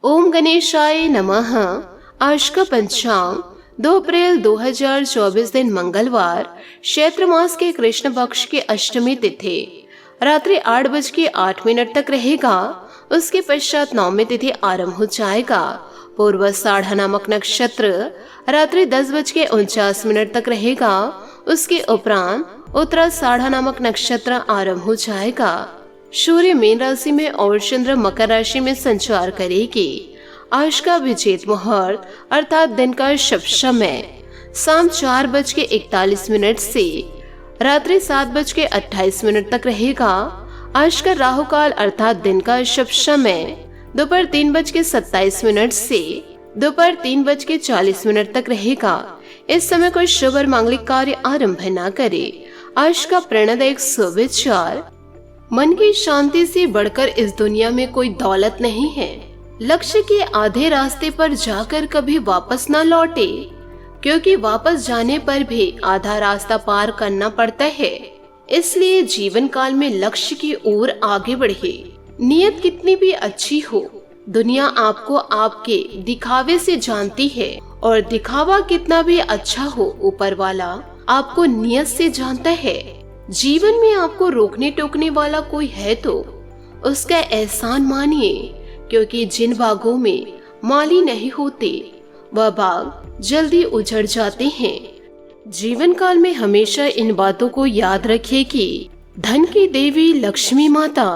ओम गणेशाय नमः। आज का पंचांग 2 अप्रैल 2024 दिन मंगलवार, चैत्र मास के कृष्ण पक्ष की अष्टमी तिथि रात्रि 8:08 तक रहेगा। उसके पश्चात नवमी तिथि आरंभ हो जाएगा। पूर्व साढ़ा नामक नक्षत्र रात्रि 10:49 तक रहेगा। उसके उपरांत उत्तरा साढ़ा नामक नक्षत्र आरंभ हो जाएगा। सूर्य मीन राशि में और चंद्र मकर राशि में संचार करेगी। आज का विजेत मुहूर्त अर्थात दिन का शुभ समय शाम 4:41 से रात्रि 7:28 तक रहेगा। आज का राहु काल अर्थात दिन का शुभ समय दोपहर 3:27 से दोपहर 3:40 तक रहेगा। इस समय कोई शुभ और मांगलिक कार्य आरंभ न करे। आज का प्रणदायक शुभ विचार, मन की शांति से बढ़कर इस दुनिया में कोई दौलत नहीं है। लक्ष्य के आधे रास्ते पर जाकर कभी वापस न लौटे, क्योंकि वापस जाने पर भी आधा रास्ता पार करना पड़ता है। इसलिए जीवन काल में लक्ष्य की ओर आगे बढ़े। नियत कितनी भी अच्छी हो, दुनिया आपको आपके दिखावे से जानती है, और दिखावा कितना भी अच्छा हो, ऊपर वाला आपको नियत से जानता है। जीवन में आपको रोकने टोकने वाला कोई है तो उसका एहसान मानिए, क्योंकि जिन बागों में माली नहीं होते वह बाग जल्दी उजड़ जाते हैं। जीवन काल में हमेशा इन बातों को याद रखिए कि धन की देवी लक्ष्मी माता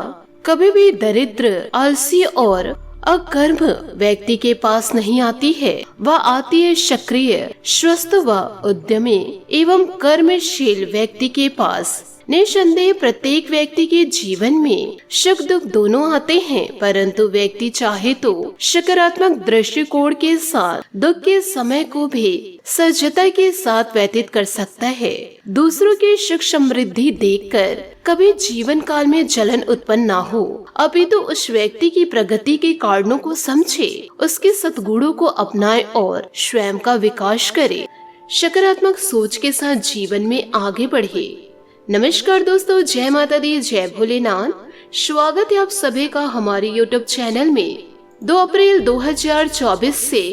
कभी भी दरिद्र, आलसी और अकर्म व्यक्ति के पास नहीं आती है। वह आती है सक्रिय, स्वस्थ व उद्यमी एवं कर्मशील व्यक्ति के पास। निसंदेह प्रत्येक व्यक्ति के जीवन में सुख दुख दोनों आते हैं, परंतु व्यक्ति चाहे तो सकारात्मक दृष्टिकोण के साथ दुख के समय को भी सजगता के साथ व्यतीत कर सकता है। दूसरों की सुख समृद्धि देखकर कभी जीवन काल में जलन उत्पन्न ना हो, अपितु उस व्यक्ति की प्रगति के कारणों को समझे, उसके सद्गुणों को अपनाए और स्वयं का विकास करे। सकारात्मक सोच के साथ जीवन में आगे बढ़े। नमस्कार दोस्तों, जय माता दी, जय भोलेनाथ। स्वागत है आप सभी का हमारे YouTube चैनल में। 2 अप्रैल 2024 से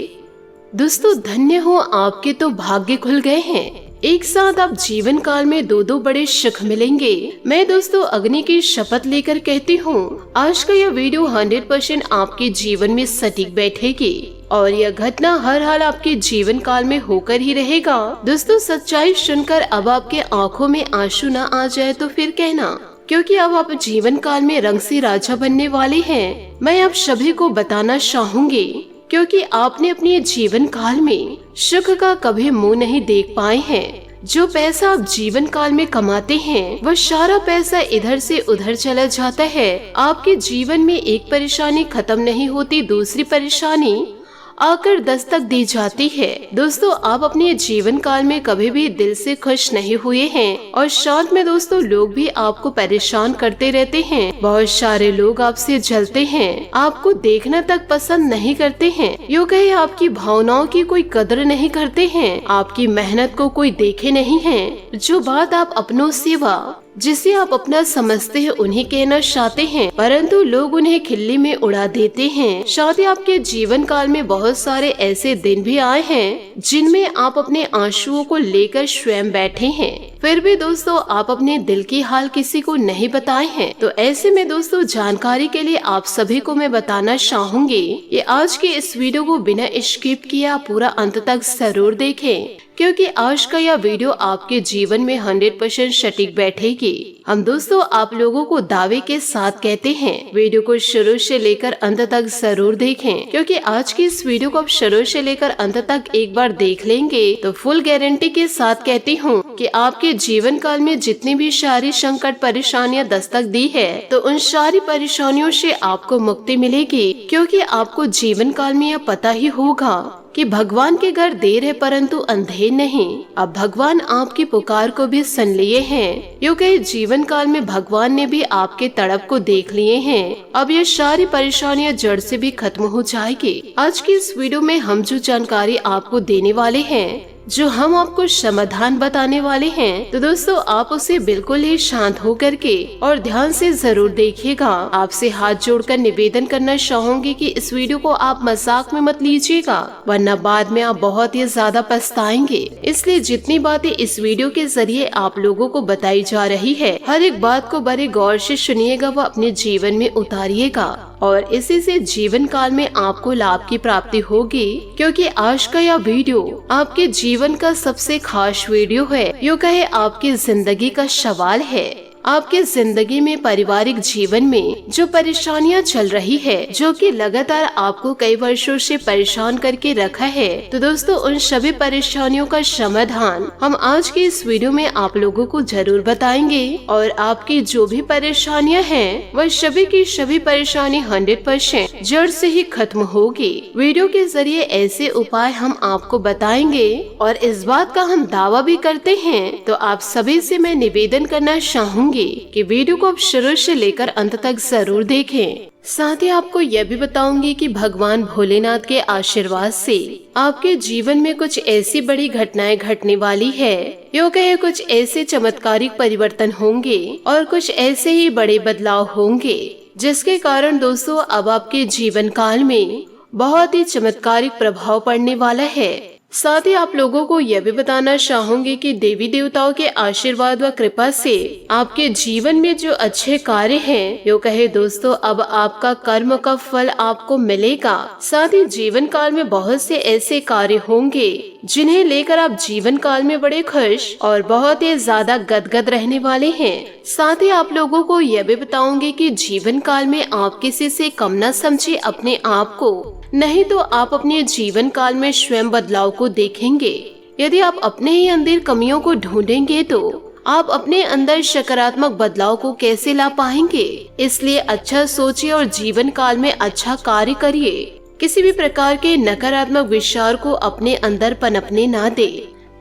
दोस्तों धन्य हो आपके तो भाग्य खुल गए हैं। एक साथ आप जीवन काल में दो बड़े सुख मिलेंगे। मैं दोस्तों अग्नि की शपथ लेकर कहती हूँ, आज का यह वीडियो 100% आपके जीवन में सटीक बैठेगी और यह घटना हर हाल आपके जीवन काल में होकर ही रहेगा। दोस्तों सच्चाई सुनकर अब आपके आंखों में आंसू न आ जाए तो फिर कहना, क्योंकि अब आप जीवन काल में रंग से राजा बनने वाले हैं। मैं आप सभी को बताना चाहूंगी, क्योंकि आपने अपने जीवन काल में सुख का कभी मुंह नहीं देख पाए हैं। जो पैसा आप जीवन काल में कमाते हैं वह सारा पैसा इधर से उधर चला जाता है। आपके जीवन में एक परेशानी खत्म नहीं होती, दूसरी परेशानी आकर दस्तक दी जाती है। दोस्तों आप अपने जीवन काल में कभी भी दिल से खुश नहीं हुए हैं, और साथ में दोस्तों लोग भी आपको परेशान करते रहते हैं। बहुत सारे लोग आपसे जलते हैं, आपको देखना तक पसंद नहीं करते हैं। यूँ कहे आपकी भावनाओं की कोई कदर नहीं करते हैं, आपकी मेहनत को कोई देखे नहीं है। जो बात आप अपनों सेवा जिसे आप अपना समझते हैं उन्हें कहना चाहते हैं, परंतु लोग उन्हें खिल्ली में उड़ा देते हैं। साथ ही आपके जीवन काल में बहुत सारे ऐसे दिन भी आए हैं जिनमें आप अपने आंसुओं को लेकर स्वयं बैठे हैं, फिर भी दोस्तों आप अपने दिल की हाल किसी को नहीं बताए हैं। तो ऐसे में दोस्तों जानकारी के लिए आप सभी को मैं बताना चाहूंगी कि आज के इस वीडियो को बिना स्किप किए आप पूरा अंत तक जरूर देखें, क्योंकि आज का यह वीडियो आपके जीवन में 100% सटीक बैठेगी। हम दोस्तों आप लोगों को दावे के साथ कहते हैं, वीडियो को शुरू से लेकर अंत तक जरूर देखें, क्योंकि आज की इस वीडियो को आप शुरू से लेकर अंत तक एक बार देख लेंगे तो फुल गारंटी के साथ कहती हूँ कि आपके जीवन काल में जितनी भी सारी संकट परेशानियाँ दस्तक दी है, तो उन सारी परेशानियों से आपको मुक्ति मिलेगी। क्योंकि आपको जीवन काल में यह पता ही होगा कि भगवान के घर देर है परंतु अंधेर नहीं। अब भगवान आपकी पुकार को भी सुन लिए हैं, क्योंकि जीवन काल में भगवान ने भी आपके तड़प को देख लिए हैं। अब ये सारी परेशानियां जड़ से भी खत्म हो जाएगी। आज की इस वीडियो में हम जो जानकारी आपको देने वाले हैं जो हम आपको समाधान बताने वाले हैं, तो दोस्तों आप उसे बिल्कुल ही शांत होकर के और ध्यान से जरूर देखिएगा। आपसे हाथ जोड़कर निवेदन करना चाहूंगी कि इस वीडियो को आप मजाक में मत लीजिएगा, वरना बाद में आप बहुत ही ज्यादा पछताएंगे। इसलिए जितनी बातें इस वीडियो के जरिए आप लोगों को बताई जा रही है, हर एक बात को बड़े गौर से सुनिएगा व अपने जीवन में उतारिएगा और इसी से जीवन काल में आपको लाभ की प्राप्ति होगी। क्योंकि आज का यह वीडियो आपके जीवन का सबसे खास वीडियो है, यूँ कहे आपकी जिंदगी का सवाल है। आपके जिंदगी में पारिवारिक जीवन में जो परेशानियां चल रही है, जो कि लगातार आपको कई वर्षों से परेशान करके रखा है, तो दोस्तों उन सभी परेशानियों का समाधान हम आज के इस वीडियो में आप लोगों को जरूर बताएंगे। और आपकी जो भी परेशानियां हैं, वह सभी की सभी परेशानी 100% जड़ से ही खत्म होगी। वीडियो के जरिए ऐसे उपाय हम आपको बताएंगे और इस बात का हम दावा भी करते हैं। तो आप सभी से मैं निवेदन करना चाहूँगी कि वीडियो को आप शुरू से लेकर अंत तक जरूर देखें। साथ ही आपको यह भी बताऊंगी कि भगवान भोलेनाथ के आशीर्वाद से आपके जीवन में कुछ ऐसी बड़ी घटनाएं घटने वाली है, यूँ कहे कुछ ऐसे चमत्कारिक परिवर्तन होंगे और कुछ ऐसे ही बड़े बदलाव होंगे, जिसके कारण दोस्तों अब आपके जीवन काल में बहुत ही चमत्कारिक प्रभाव पड़ने वाला है। साथ ही आप लोगों को यह भी बताना चाहूंगी कि देवी देवताओं के आशीर्वाद व कृपा से आपके जीवन में जो अच्छे कार्य हैं, यूँ कहे दोस्तों अब आपका कर्म का फल आपको मिलेगा। साथ ही जीवन काल में बहुत से ऐसे कार्य होंगे जिन्हें लेकर आप जीवन काल में बड़े खुश और बहुत ही ज्यादा गदगद रहने वाले हैं। साथ ही आप लोगों को यह भी बताऊंगी कि जीवन काल में आप किसी से कम न समझे अपने आप को, नहीं तो आप अपने जीवन काल में स्वयं बदलाव को देखेंगे। यदि आप अपने ही अंदर कमियों को ढूंढेंगे तो आप अपने अंदर सकारात्मक बदलाव को कैसे ला पाएंगे। इसलिए अच्छा सोचिए और जीवन काल में अच्छा कार्य करिए। किसी भी प्रकार के नकारात्मक विचार को अपने अंदर पनपने ना दे,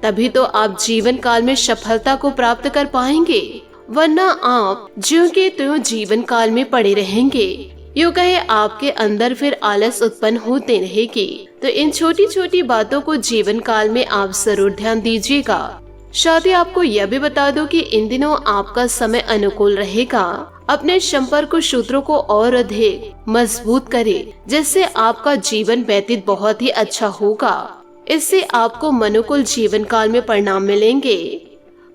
तभी तो आप जीवन काल में सफलता को प्राप्त कर पाएंगे, वरना आप ज्यों के त्यों जीवन काल में पड़े रहेंगे। यूँ कहे आपके अंदर फिर आलस उत्पन्न होते रहेगी। तो इन छोटी छोटी बातों को जीवन काल में आप जरूर ध्यान दीजिएगा। साथ ही आपको यह भी बता दो कि इन दिनों आपका समय अनुकूल रहेगा। अपने संपर्क सूत्रों को और अधिक मजबूत करें, जिससे आपका जीवन व्यतीत बहुत ही अच्छा होगा। इससे आपको अनुकूल जीवन काल में परिणाम मिलेंगे।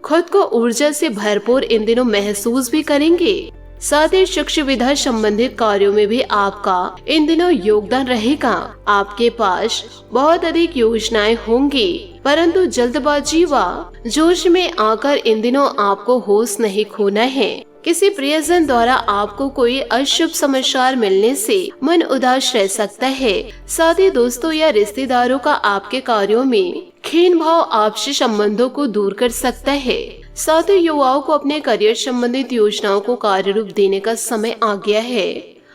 खुद को ऊर्जा से भरपूर इन दिनों महसूस भी करेंगे। साथ ही शिक्षा विधा संबंधित कार्यों में भी आपका इन दिनों योगदान रहेगा। आपके पास बहुत अधिक योजनाएं होंगी, परंतु जल्दबाजी व जोश में आकर इन दिनों आपको होश नहीं खोना है। किसी प्रियजन द्वारा आपको कोई अशुभ समाचार मिलने से मन उदास रह सकता है। साथ ही दोस्तों या रिश्तेदारों का आपके कार्यों में खीन भाव आपसी संबंधों को दूर कर सकता है। साथ ही युवाओं को अपने करियर संबंधित योजनाओं को कार्य रूप देने का समय आ गया है।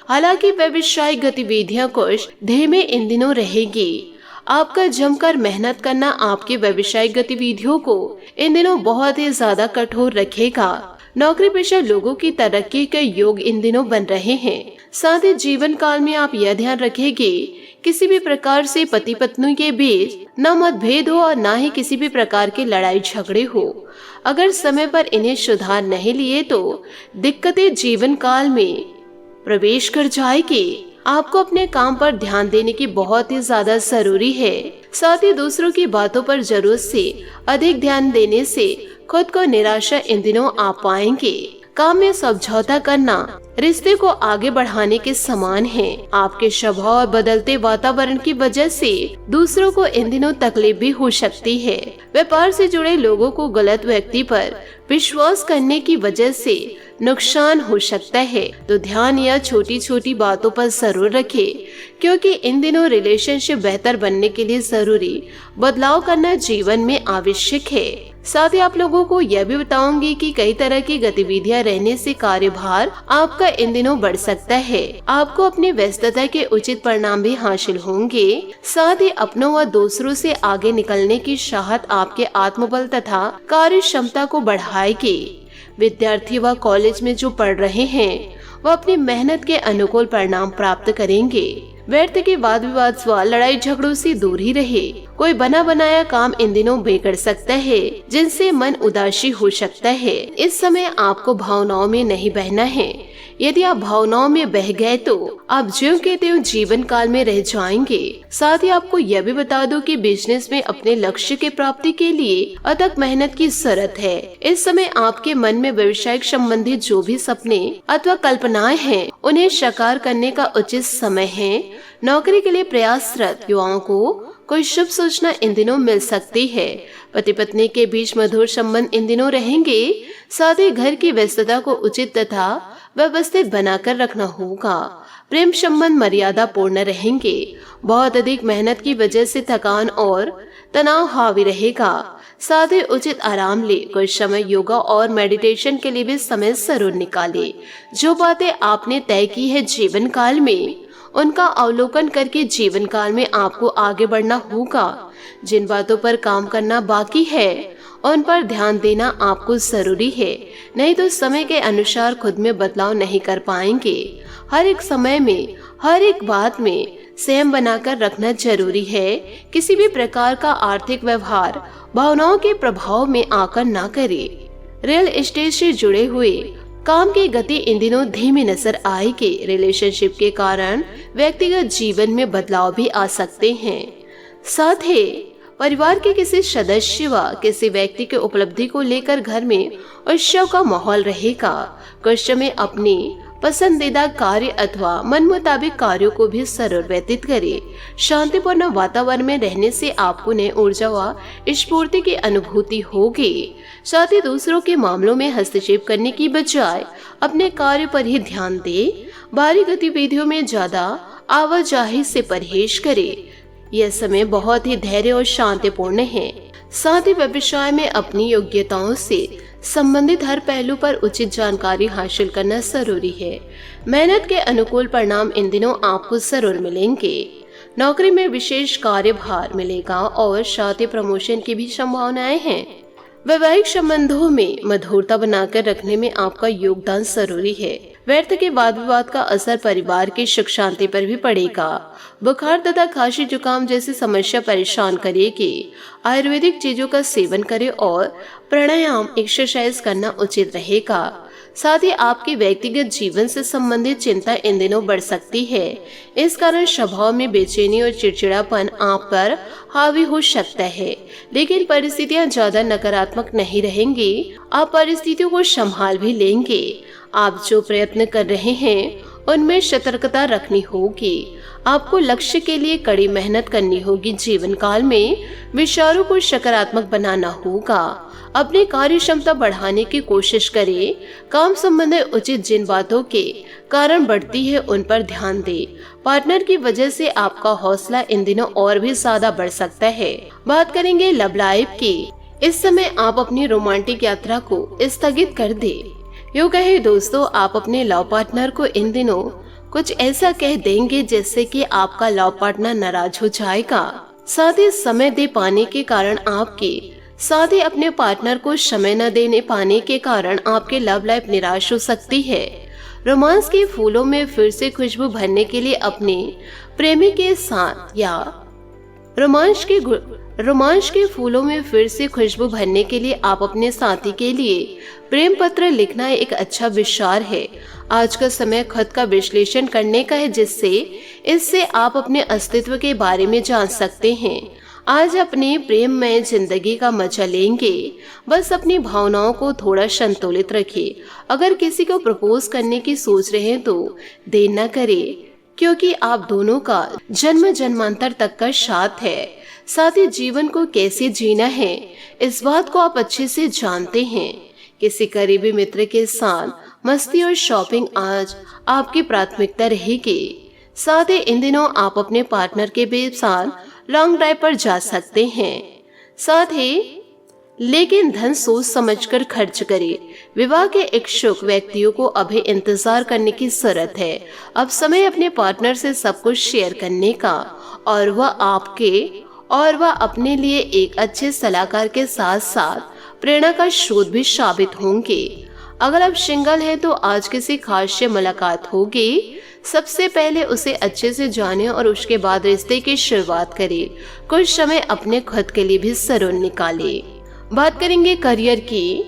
हालांकि व्यवसायिक गतिविधियां कुछ धीमे इन दिनों रहेगी। आपका जमकर मेहनत करना आपके व्यवसायिक गतिविधियों को इन दिनों बहुत ही ज्यादा कठोर रखेगा। नौकरी पेशा लोगों की तरक्की के योग इन दिनों बन रहे हैं। साथ ही जीवन काल में आप यह ध्यान रखेंगे, किसी भी प्रकार से पति पत्नी के बीच न मतभेद हो और न ही किसी भी प्रकार के लड़ाई झगड़े हो। अगर समय पर इन्हें सुधार नहीं लिए तो दिक्कतें जीवन काल में प्रवेश कर जाएगी। आपको अपने काम पर ध्यान देने की बहुत ही ज्यादा जरूरी है। साथ ही दूसरों की बातों पर जरूरत से अधिक ध्यान देने से खुद को निराशा इन दिनों आप पाएंगे। काम में समझौता करना रिश्ते को आगे बढ़ाने के समान है। आपके स्वभाव और बदलते वातावरण की वजह से दूसरों को इन दिनों तकलीफ भी हो सकती है। व्यापार से जुड़े लोगों को गलत व्यक्ति पर विश्वास करने की वजह से नुकसान हो सकता है। तो ध्यान यह छोटी छोटी बातों पर जरूर रखें, क्योंकि इन दिनों रिलेशनशिप बेहतर बनने के लिए जरूरी बदलाव करना जीवन में आवश्यक है। साथ ही आप लोगों को यह भी बताऊंगी कि कई तरह की गतिविधियां रहने से कार्यभार आपका इन दिनों बढ़ सकता है। आपको अपनी व्यस्तता के उचित परिणाम भी हासिल होंगे। साथ ही अपनों व दूसरों से आगे निकलने की चाहत आपके आत्मबल तथा कार्य क्षमता को बढ़ाएगी। विद्यार्थी व कॉलेज में जो पढ़ रहे हैं वह अपनी मेहनत के अनुकूल परिणाम प्राप्त करेंगे। व्यर्थ के वाद विवाद व लड़ाई झगड़ों से दूर ही रहे। कोई बना बनाया काम इन दिनों बिगड़ सकता है, जिनसे मन उदासी हो सकता है। इस समय आपको भावनाओं में नहीं बहना है। यदि आप भावनाओं में बह गए तो आप ज्यों के त्यों जीवन काल में रह जाएंगे। साथ ही आपको यह भी बता दूं कि बिजनेस में अपने लक्ष्य की प्राप्ति के लिए अथक मेहनत की जरूरत है। इस समय आपके मन में व्यवसायिक संबंधित जो भी सपने अथवा कल्पनाएं हैं, उन्हें साकार करने का उचित समय है। नौकरी के लिए प्रयासरत युवाओं को कोई शुभ सूचना इन दिनों मिल सकती है। पति पत्नी के बीच मधुर संबंध इन दिनों रहेंगे। साथ ही घर की व्यस्तता को उचित तथा व्यवस्थित बनाकर रखना होगा। प्रेम संबंध मर्यादा पूर्ण रहेंगे। बहुत अधिक मेहनत की वजह से थकान और तनाव हावी रहेगा। साथ ही उचित आराम ले। कुछ समय योगा और मेडिटेशन के लिए भी समय जरूर निकाले। जो बातें आपने तय की है जीवन काल में, उनका अवलोकन करके जीवन काल में आपको आगे बढ़ना होगा। जिन बातों पर काम करना बाकी है, उन पर ध्यान देना आपको जरूरी है, नहीं तो समय के अनुसार खुद में बदलाव नहीं कर पाएंगे। हर एक समय में, हर एक बात में संयम बनाकर रखना जरूरी है। किसी भी प्रकार का आर्थिक व्यवहार भावनाओं के प्रभाव में आकर ना करे। रियल एस्टेट से जुड़े हुए काम की गति इन दिनों धीमी नजर आएगी। रिलेशनशिप के कारण व्यक्तिगत जीवन में बदलाव भी आ सकते हैं। साथ ही परिवार के किसी सदस्य व किसी व्यक्ति के उपलब्धि को लेकर घर में उत्सव का माहौल रहेगा। कुछ समय अपनी पसंदीदा कार्य अथवा मन मुताबिक कार्यों को भी जरूर व्यतीत करे। शांतिपूर्ण वातावरण में रहने से आपको नई ऊर्जा व स्फूर्ति की अनुभूति होगी। साथ ही दूसरों के मामलों में हस्तक्षेप करने की बजाय अपने कार्य पर ही ध्यान दे। बाहरी गतिविधियों में ज्यादा आवाजाही से परहेज करे। यह समय बहुत ही धैर्य और शांतिपूर्ण है। साथ ही व्यवसाय में अपनी योग्यताओं से संबंधित हर पहलू पर उचित जानकारी हासिल करना जरूरी है। मेहनत के अनुकूल परिणाम इन दिनों आपको जरूर मिलेंगे। नौकरी में विशेष कार्यभार मिलेगा और साथ ही प्रमोशन की भी संभावनाएं हैं। वैवाहिक संबंधों में मधुरता बनाकर रखने में आपका योगदान जरूरी है। व्यर्थ के वाद विवाद का असर परिवार की सुख शांति पर भी पड़ेगा। बुखार तथा खांसी जुकाम जैसी समस्या परेशान करेगी। आयुर्वेदिक चीजों का सेवन करें और प्राणायाम एक्सरसाइज करना उचित रहेगा। साथ ही आपके व्यक्तिगत जीवन से संबंधित चिंता इन दिनों बढ़ सकती है। इस कारण स्वभाव में बेचैनी और चिड़चिड़ापन आप पर हावी हो सकता है, लेकिन परिस्थितियां ज्यादा नकारात्मक नहीं रहेंगी। आप परिस्थितियों को संभाल भी लेंगे। आप जो प्रयत्न कर रहे हैं उनमें सतर्कता रखनी होगी। आपको लक्ष्य के लिए कड़ी मेहनत करनी होगी। जीवन काल में विचारों को सकारात्मक बनाना होगा। अपनी कार्य क्षमता बढ़ाने की कोशिश करें। काम संबंधी उचित जिन बातों के कारण बढ़ती है उन पर ध्यान दें। पार्टनर की वजह से आपका हौसला इन दिनों और भी ज्यादा बढ़ सकता है। बात करेंगे लव लाइफ की। इस समय आप अपनी रोमांटिक यात्रा को स्थगित कर दें। यूँ कहे दोस्तों, आप अपने लव पार्टनर को इन दिनों कुछ ऐसा कह देंगे जिससे कि आपका लव पार्टनर नाराज हो जाएगा। साथ ही समय दे पाने के कारण अपने पार्टनर को समय न देने पाने के कारण आपके लव लाइफ निराश हो सकती है। रोमांस के फूलों में फिर से खुशबू भरने के लिए अपने प्रेमी के साथ या रोमांस के फूलों में फिर से खुशबू भरने के लिए आप अपने साथी के लिए प्रेम पत्र लिखना एक अच्छा विचार है। आज का समय खुद का विश्लेषण करने का है, इससे आप अपने अस्तित्व के बारे में जान सकते हैं। आज अपनी प्रेममय जिंदगी का मजा लेंगे। बस अपनी भावनाओं को थोड़ा संतुलित रखिए। अगर किसी को प्रपोज करने की सोच रहे हैं तो देर न करें, क्योंकि आप दोनों का जन्म जन्मांतर तक का साथ है। साथ ही जीवन को कैसे जीना है इस बात को आप अच्छे से जानते हैं। किसी करीबी मित्र के साथ मस्ती और शॉपिंग आज आपकी प्राथमिकता रहेगी। साथ ही इन दिनों आप अपने पार्टनर के साथ लॉन्ग ड्राइव पर जा सकते हैं। साथ ही लेकिन धन सोच समझकर खर्च करें। विवाह के इच्छुक व्यक्तियों को अभी इंतजार करने की जरूरत है। अब समय अपने पार्टनर से सब कुछ शेयर करने का और वह अपने लिए एक अच्छे सलाहकार के साथ साथ प्रेरणा का स्रोत भी साबित होंगे। अगर आप सिंगल हैं तो आज किसी खास से मुलाकात होगी। सबसे पहले उसे अच्छे से जाने और उसके बाद रिश्ते की शुरुआत करें। कुछ समय अपने खुद के लिए भी जरूर निकाले। बात करेंगे करियर की।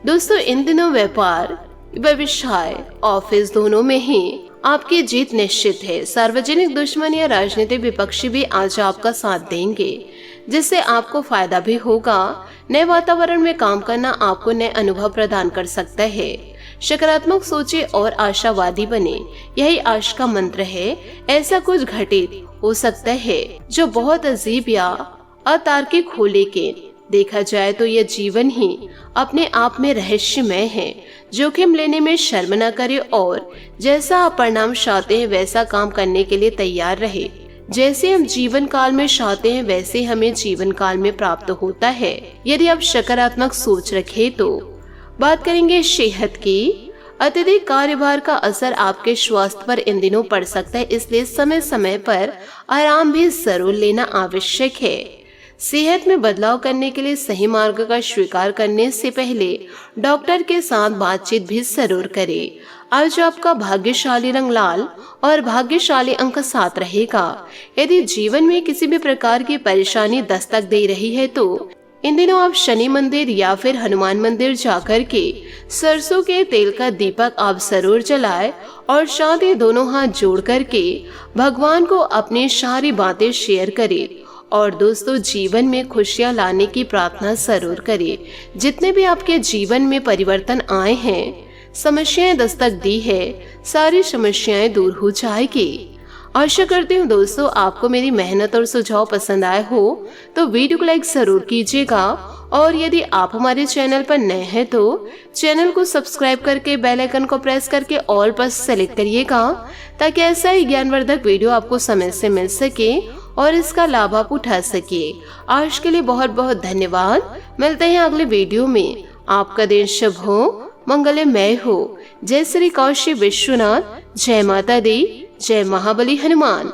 दोस्तों, इन दिनों व्यापार, व्यवसाय, ऑफिस दोनों में ही आपकी जीत निश्चित है। सार्वजनिक दुश्मन या राजनीतिक विपक्षी भी आज आपका साथ देंगे, जिससे आपको फायदा भी होगा। नए वातावरण में काम करना आपको नए अनुभव प्रदान कर सकता है। सकारात्मक सोचे और आशावादी बने, यही आज का मंत्र है। ऐसा कुछ घटित हो सकता है जो बहुत अजीब या अतार्किक हो, लेकिन देखा जाए तो यह जीवन ही अपने आप में रहस्यमय है। जोखिम लेने में शर्म न करें और जैसा आप परिणाम चाहते हैं वैसा काम करने के लिए तैयार रहे। जैसे हम जीवन काल में चाहते हैं वैसे हमें जीवन काल में प्राप्त होता है, यदि आप सकारात्मक सोच रखें तो। बात करेंगे सेहत की। अत्यधिक कार्यभार का असर आपके स्वास्थ्य पर इन दिनों पड़ सकता है, इसलिए समय समय पर आराम भी जरूर लेना आवश्यक है। सेहत में बदलाव करने के लिए सही मार्ग का स्वीकार करने से पहले डॉक्टर के साथ बातचीत भी जरूर करें। आज आपका भाग्यशाली रंग लाल और भाग्यशाली अंक 7 रहेगा। यदि जीवन में किसी भी प्रकार की परेशानी दस्तक दे रही है तो इन दिनों आप शनि मंदिर या फिर हनुमान मंदिर जाकर के सरसों के तेल का दीपक आप जरूर जलाएं और साथ ही दोनों हाथ जोड़ करके भगवान को अपनी सारी बातें शेयर करें। और दोस्तों, जीवन में खुशियां लाने की प्रार्थना जरूर करें। जितने भी आपके जीवन में परिवर्तन आए हैं, समस्याएं दस्तक दी है, सारी समस्याएं दूर हो जाएगी। आशा करती हूँ दोस्तों आपको मेरी मेहनत और सुझाव पसंद आए हो तो वीडियो को लाइक जरूर कीजिएगा। और यदि आप हमारे चैनल पर नए हैं तो चैनल को सब्सक्राइब करके बेल आइकन को प्रेस करके ऑल पर सेलेक्ट करिएगा, ताकि ऐसा ही ज्ञानवर्धक वीडियो आपको समय से मिल सके और इसका लाभ आप उठा सके। आज के लिए बहुत बहुत धन्यवाद। मिलते हैं अगले वीडियो में। आपका दिन शुभ हो, मंगलमय हो। जय श्री काशी विश्वनाथ, जय माता दी, जय महाबली हनुमान।